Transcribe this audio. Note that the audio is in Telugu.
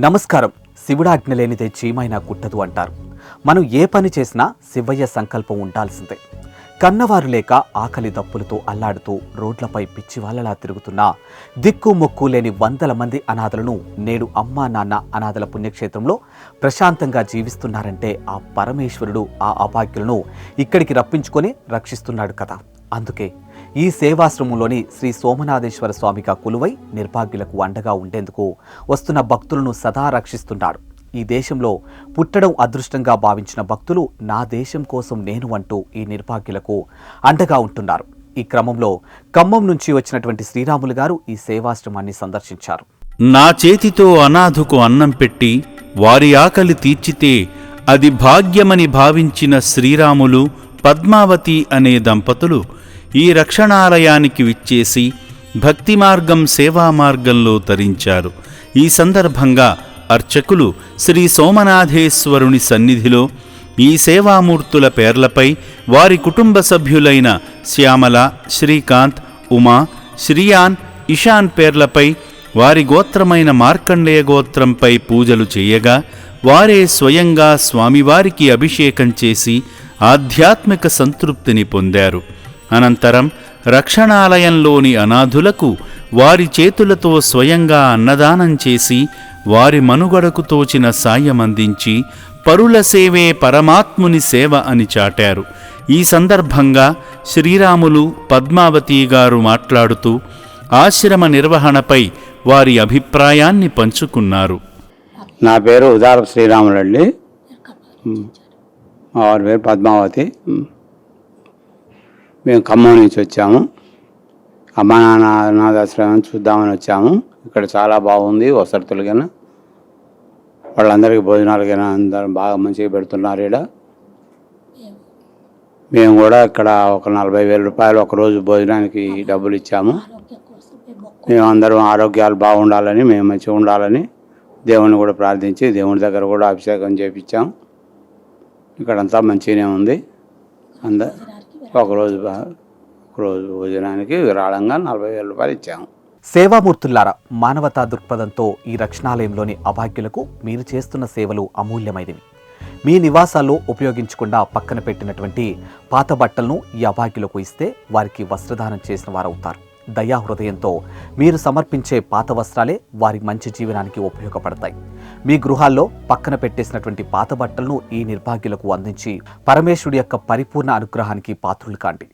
నమస్కారం. శివుడాజ్ఞ లేనిదే చీమైనా కుట్టదు అంటారు. మనం ఏ పని చేసినా శివయ్య సంకల్పం ఉండాల్సిందే. కన్నవారు లేక ఆకలి దప్పులతో అల్లాడుతూ రోడ్లపై పిచ్చివాళ్లలా తిరుగుతున్న దిక్కు మొక్కు లేని వందల మంది అనాథలను నేడు అమ్మా నాన్న అనాథల పుణ్యక్షేత్రంలో ప్రశాంతంగా జీవిస్తున్నారంటే ఆ పరమేశ్వరుడు ఆ అభాగ్యులను ఇక్కడికి రప్పించుకొని రక్షిస్తున్నాడు కదా. అందుకే ఈ సేవాశ్రమంలోని శ్రీ సోమనాథేశ్వర స్వామిగా కొలువై నిర్భాగ్యులకు అండగా ఉండేందుకు వస్తున్న భక్తులను సదా రక్షిస్తున్నాడు. ఈ దేశంలో పుట్టడం అదృష్టంగా భావించిన భక్తులు నా దేశం కోసం నేను అంటూ ఈ నిర్భాగ్యులకు అండగా ఉంటున్నారు. ఈ క్రమంలో ఖమ్మం నుంచి వచ్చినటువంటి శ్రీరాములు గారు ఈ సేవాశ్రమాన్ని సందర్శించారు. నా చేతితో అనాథకు అన్నం పెట్టి వారి ఆకలి తీర్చితే అది భాగ్యమని భావించిన శ్రీరాములు పద్మావతి అనే దంపతులు ఈ రక్షణాలయానికి విచ్చేసి భక్తి మార్గం సేవా మార్గంలో తరించారు. ఈ సందర్భంగా అర్చకులు శ్రీ సోమనాథేశ్వరుని సన్నిధిలో ఈ సేవామూర్తుల పేర్లపై వారి కుటుంబ సభ్యులైన శ్యామల, శ్రీకాంత్, ఉమా, శ్రీయాన్, ఇషాన్ పేర్లపై వారి గోత్రమైన మార్కండేయ గోత్రంపై పూజలు చేయగా వారే స్వయంగా స్వామివారికి అభిషేకం చేసి ఆధ్యాత్మిక సంతృప్తిని పొందారు. అనంతరం రక్షణాలయంలోని అనాథులకు వారి చేతులతో స్వయంగా అన్నదానం చేసి వారి మనుగడకు తోచిన సాయం అందించి పరుల సేవే పరమాత్ముని సేవ అని చాటారు. ఈ సందర్భంగా శ్రీరాములు, పద్మావతి గారు మాట్లాడుతూ ఆశ్రమ నిర్వహణపై వారి అభిప్రాయాన్ని పంచుకున్నారు. నా పేరు ఉదార శ్రీరాములండి. మా వారి పేరు పద్మావతి. మేము ఖమ్మం నుంచి వచ్చాము. అమ్మా నాన్న అనాథాశ్రమం చూద్దామని వచ్చాము. ఇక్కడ చాలా బాగుంది. వసతులుగా వాళ్ళందరికీ భోజనాలుగా అందరూ బాగా మంచిగా పెడుతున్నారు. ఇక్కడ మేము కూడా ఇక్కడ ఒక 40,000 రూపాయలు ఒకరోజు భోజనానికి డబ్బులు ఇచ్చాము. మేము అందరం ఆరోగ్యాలు బాగుండాలని, మేము మంచిగా ఉండాలని దేవుని కూడా ప్రార్థించి దేవుని దగ్గర కూడా అభిషేకం చేయించాము. ఇక్కడంతా మంచిగానే ఉంది. ఒకరోజు భోజనానికి విరాళంగా 40,000 రూపాయలు ఇచ్చాము. సేవామూర్తులారా, మానవతా దృక్పథంతో ఈ రక్షణాలయంలోని అభాగ్యులకు మీరు చేస్తున్న సేవలు అమూల్యమైనవి. మీ నివాసాల్లో ఉపయోగించకుండా పక్కన పెట్టినటువంటి పాత బట్టలను ఈ అభాగ్యులకు ఇస్తే వారికి వస్త్రదానం చేసిన వారవుతారు. దయాహృదయంతో మీరు సమర్పించే పాత వస్త్రాలే వారి మంచి జీవనానికి ఉపయోగపడతాయి. మీ గృహాల్లో పక్కన పెట్టేసినటువంటి పాత బట్టలను ఈ నిర్భాగ్యులకు అందించి పరమేశ్వరుడి యొక్క పరిపూర్ణ అనుగ్రహానికి పాత్రులు కాండి.